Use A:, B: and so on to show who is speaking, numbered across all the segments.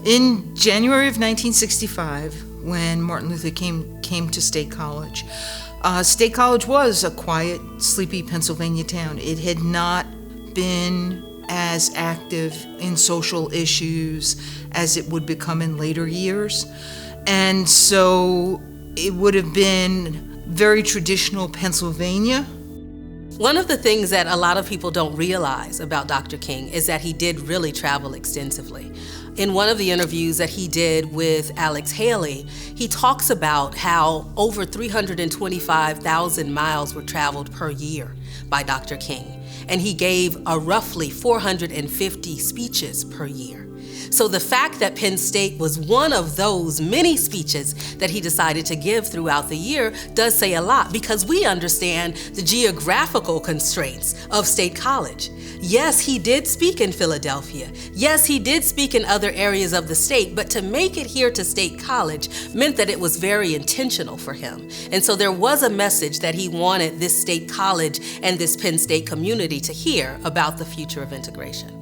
A: In January of 1965, when Martin Luther came to State College, State College was a quiet, sleepy Pennsylvania town. It had not been as active in social issues as it would become in later years. And so it would have been very traditional Pennsylvania.
B: One of the things that a lot of people don't realize about Dr. King is that he did really travel extensively. In one of the interviews that he did with Alex Haley, he talks about how over 325,000 miles were traveled per year by Dr. King, and he gave a roughly 450 speeches per year. So the fact that Penn State was one of those many speeches that he decided to give throughout the year does say a lot, because we understand the geographical constraints of State College. Yes, he did speak in Philadelphia. Yes, he did speak in other areas of the state, but to make it here to State College meant that it was very intentional for him. And so there was a message that he wanted this State College and this Penn State community to hear about the future of integration.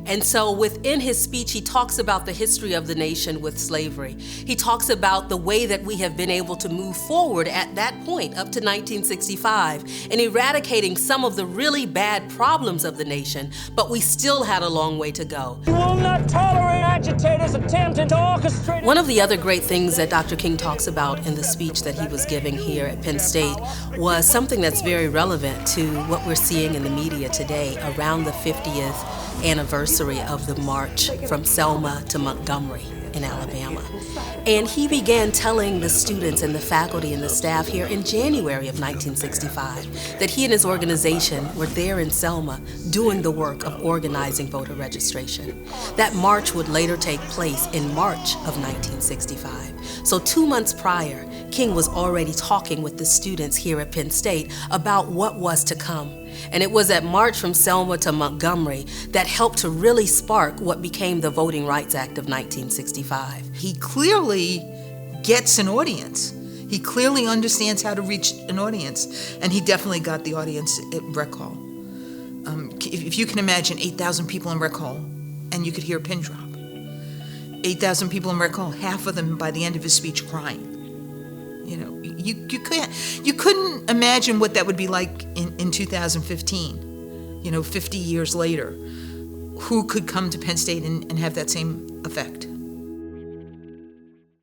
B: And so within his speech, he talks about the history of the nation with slavery. He talks about the way that we have been able to move forward at that point up to 1965 in eradicating some of the really bad problems of the nation, but we still had a long way to go.
C: We will not tolerate agitators attempting to orchestrate.
B: One of the other great things that Dr. King talks about in the speech that he was giving here at Penn State was something that's very relevant to what we're seeing in the media today around the 50th anniversary of the march from Selma to Montgomery in Alabama. And he began telling the students and the faculty and the staff here in January of 1965 that he and his organization were there in Selma doing the work of organizing voter registration. That march would later take place in March of 1965. So 2 months prior, King was already talking with the students here at Penn State about what was to come. And it was that march from Selma to Montgomery that helped to really spark what became the Voting Rights Act of 1965.
A: He clearly gets an audience. He clearly understands how to reach an audience, and he definitely got the audience at Rec Hall. If you can imagine 8,000 people in Rec Hall, and you could hear a pin drop. 8,000 people in Rec Hall, half of them by the end of his speech crying. You know, you couldn't imagine what that would be like in 2015, 50 years later. Who could come to Penn State and have that same effect?